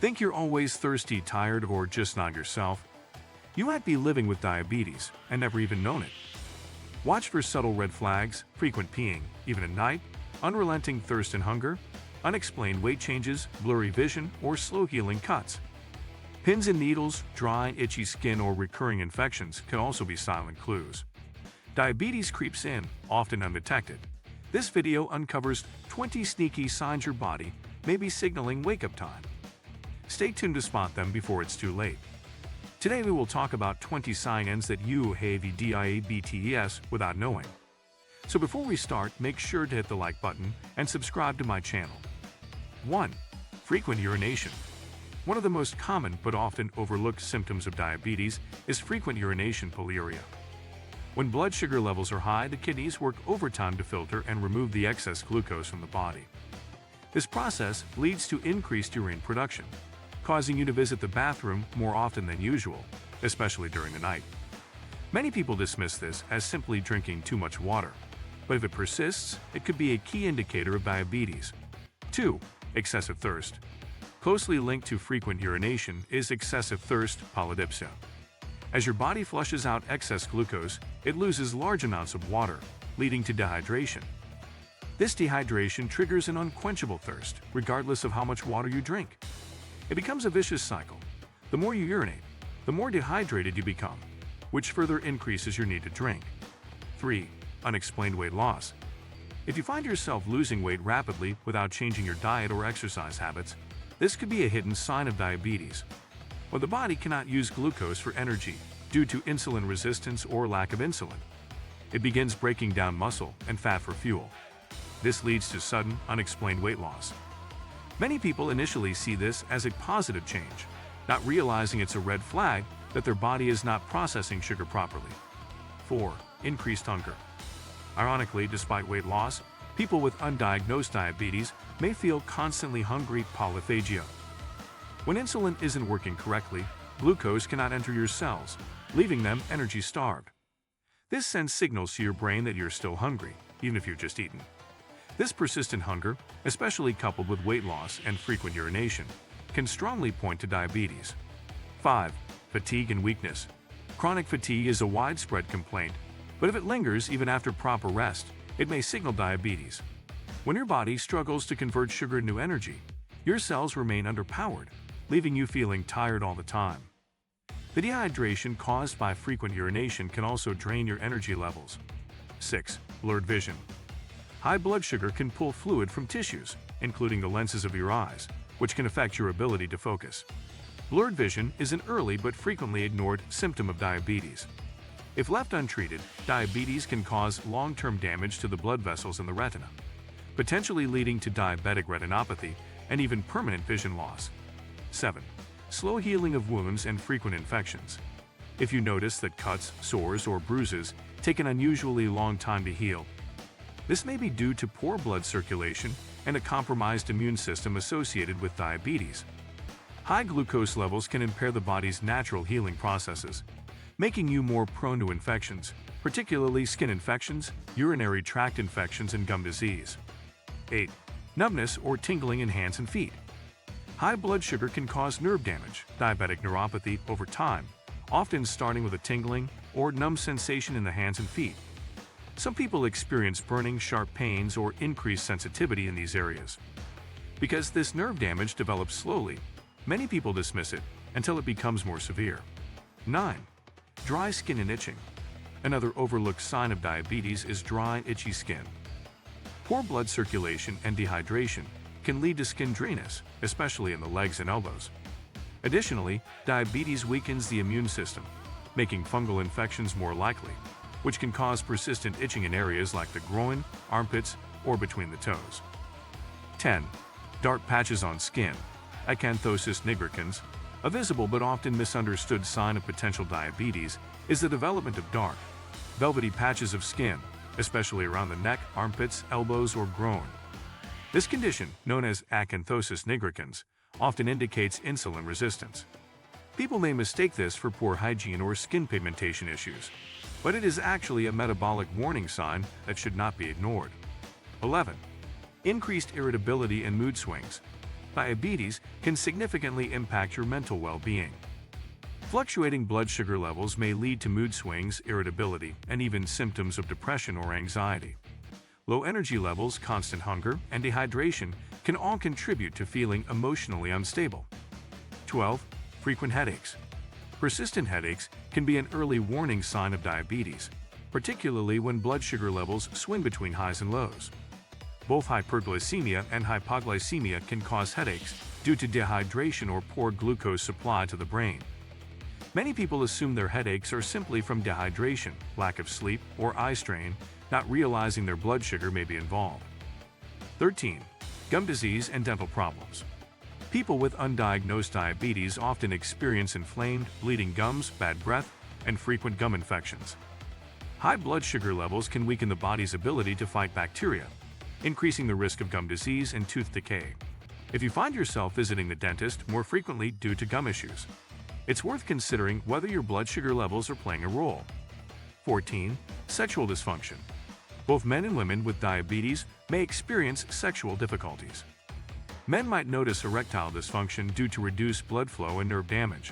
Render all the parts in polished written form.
Think you're always thirsty, tired, or just not yourself? You might be living with diabetes and never even known it. Watch for subtle red flags, frequent peeing, even at night, unrelenting thirst and hunger, unexplained weight changes, blurry vision, or slow-healing cuts. Pins and needles, dry, itchy skin, or recurring infections can also be silent clues. Diabetes creeps in, often undetected. This video uncovers 20 sneaky signs your body may be signaling wake-up time. Stay tuned to spot them before it's too late. Today we will talk about 20 signs that you have diabetes without knowing. So before we start, make sure to hit the like button and subscribe to my channel. 1. Frequent urination. One of the most common but often overlooked symptoms of diabetes is frequent urination polyuria. When blood sugar levels are high, the kidneys work overtime to filter and remove the excess glucose from the body. This process leads to increased urine production, causing you to visit the bathroom more often than usual, especially during the night. Many people dismiss this as simply drinking too much water, but if it persists, it could be a key indicator of diabetes. 2. Excessive thirst. Closely linked to frequent urination is excessive thirst, polydipsia. As your body flushes out excess glucose, it loses large amounts of water, leading to dehydration. This dehydration triggers an unquenchable thirst, regardless of how much water you drink. It becomes a vicious cycle. The more you urinate, the more dehydrated you become, which further increases your need to drink. 3. Unexplained weight loss. If you find yourself losing weight rapidly without changing your diet or exercise habits, this could be a hidden sign of diabetes. When the body cannot use glucose for energy due to insulin resistance or lack of insulin, it begins breaking down muscle and fat for fuel. This leads to sudden, unexplained weight loss. Many people initially see this as a positive change, not realizing it's a red flag that their body is not processing sugar properly. 4. Increased hunger. Ironically, despite weight loss, people with undiagnosed diabetes may feel constantly hungry, polyphagia. When insulin isn't working correctly, glucose cannot enter your cells, leaving them energy-starved. This sends signals to your brain that you're still hungry, even if you've just eaten. This persistent hunger, especially coupled with weight loss and frequent urination, can strongly point to diabetes. 5. Fatigue and weakness. Chronic fatigue is a widespread complaint, but if it lingers even after proper rest, it may signal diabetes. When your body struggles to convert sugar into energy, your cells remain underpowered, leaving you feeling tired all the time. The dehydration caused by frequent urination can also drain your energy levels. 6. Blurred vision. High blood sugar can pull fluid from tissues, including the lenses of your eyes, which can affect your ability to focus. Blurred vision is an early but frequently ignored symptom of diabetes. If left untreated, diabetes can cause long-term damage to the blood vessels in the retina, potentially leading to diabetic retinopathy and even permanent vision loss. 7. Slow healing of wounds and frequent infections. If you notice that cuts, sores, or bruises take an unusually long time to heal, this may be due to poor blood circulation and a compromised immune system associated with diabetes. High glucose levels can impair the body's natural healing processes, making you more prone to infections, particularly skin infections, urinary tract infections, and gum disease. 8. Numbness or tingling in hands and feet. High blood sugar can cause nerve damage, diabetic neuropathy, over time, often starting with a tingling or numb sensation in the hands and feet. Some people experience burning, sharp pains, or increased sensitivity in these areas. Because this nerve damage develops slowly, many people dismiss it until it becomes more severe. 9. Dry skin and itching. Another overlooked sign of diabetes is dry, itchy skin. Poor blood circulation and dehydration can lead to skin dryness, especially in the legs and elbows. Additionally, diabetes weakens the immune system, making fungal infections more likely, which can cause persistent itching in areas like the groin, armpits, or between the toes. 10. Dark patches on skin. Acanthosis nigricans, a visible but often misunderstood sign of potential diabetes, is the development of dark, velvety patches of skin, especially around the neck, armpits, elbows, or groin. This condition, known as acanthosis nigricans, often indicates insulin resistance. People may mistake this for poor hygiene or skin pigmentation issues, but it is actually a metabolic warning sign that should not be ignored. 11. Increased irritability and mood swings. diabetes can significantly impact your mental well-being. Fluctuating blood sugar levels may lead to mood swings, irritability, and even symptoms of depression or anxiety. Low energy levels, constant hunger, and dehydration can all contribute to feeling emotionally unstable. 12. Frequent headaches. Persistent headaches can be an early warning sign of diabetes, particularly when blood sugar levels swing between highs and lows. Both hyperglycemia and hypoglycemia can cause headaches due to dehydration or poor glucose supply to the brain. Many people assume their headaches are simply from dehydration, lack of sleep, or eye strain, not realizing their blood sugar may be involved. 13. Gum disease and dental problems. People with undiagnosed diabetes often experience inflamed, bleeding gums, bad breath, and frequent gum infections. High blood sugar levels can weaken the body's ability to fight bacteria, increasing the risk of gum disease and tooth decay. If you find yourself visiting the dentist more frequently due to gum issues, it's worth considering whether your blood sugar levels are playing a role. 14. Sexual dysfunction. Both men and women with diabetes may experience sexual difficulties. Men might notice erectile dysfunction due to reduced blood flow and nerve damage,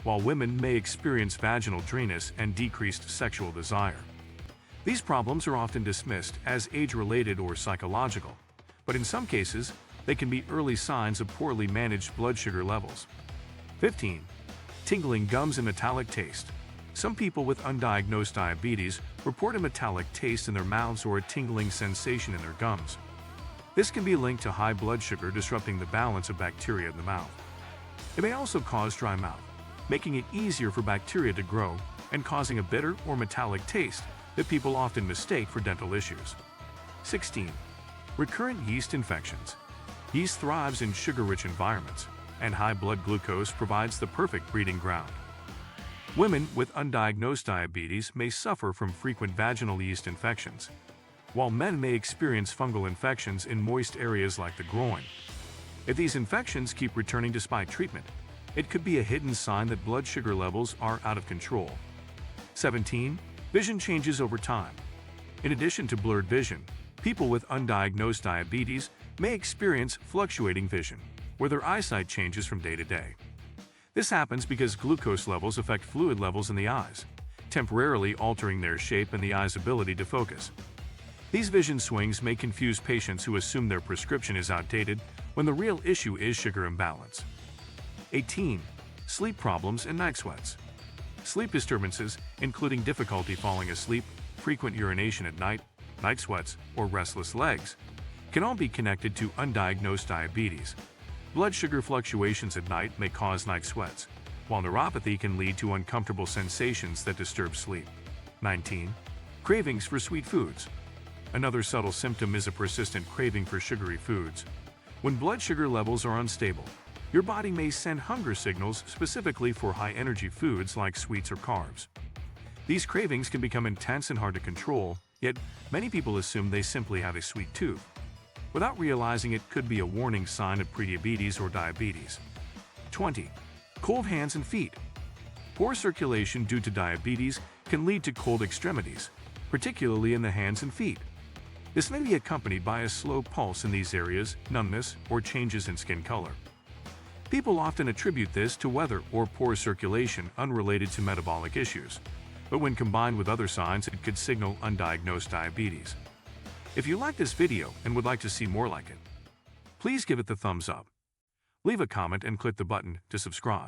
while women may experience vaginal dryness and decreased sexual desire. These problems are often dismissed as age-related or psychological, but in some cases, they can be early signs of poorly managed blood sugar levels. 15. Tingling gums and metallic taste. Some people with undiagnosed diabetes report a metallic taste in their mouths or a tingling sensation in their gums. This can be linked to high blood sugar disrupting the balance of bacteria in the mouth. It may also cause dry mouth, making it easier for bacteria to grow and causing a bitter or metallic taste that people often mistake for dental issues. 16. Recurrent yeast infections. Yeast thrives in sugar-rich environments, and high blood glucose provides the perfect breeding ground. Women with undiagnosed diabetes may suffer from frequent vaginal yeast infections, while men may experience fungal infections in moist areas like the groin. If these infections keep returning despite treatment, it could be a hidden sign that blood sugar levels are out of control. 17. Vision changes over time. In addition to blurred vision, people with undiagnosed diabetes may experience fluctuating vision, where their eyesight changes from day to day. This happens because glucose levels affect fluid levels in the eyes, temporarily altering their shape and the eye's ability to focus. These vision swings may confuse patients who assume their prescription is outdated when the real issue is sugar imbalance. 18. Sleep problems and night sweats. Sleep disturbances, including difficulty falling asleep, frequent urination at night, night sweats, or restless legs, can all be connected to undiagnosed diabetes. Blood sugar fluctuations at night may cause night sweats, while neuropathy can lead to uncomfortable sensations that disturb sleep. 19. Cravings for sweet foods. Another subtle symptom is a persistent craving for sugary foods. When blood sugar levels are unstable, your body may send hunger signals specifically for high-energy foods like sweets or carbs. These cravings can become intense and hard to control, yet many people assume they simply have a sweet tooth, without realizing it could be a warning sign of prediabetes or diabetes. 20. Cold hands and feet. Poor circulation due to diabetes can lead to cold extremities, particularly in the hands and feet. This may be accompanied by a slow pulse in these areas, numbness, or changes in skin color. People often attribute this to weather or poor circulation unrelated to metabolic issues, but when combined with other signs, it could signal undiagnosed diabetes. If you like this video and would like to see more like it, please give it the thumbs up. Leave a comment and click the button to subscribe.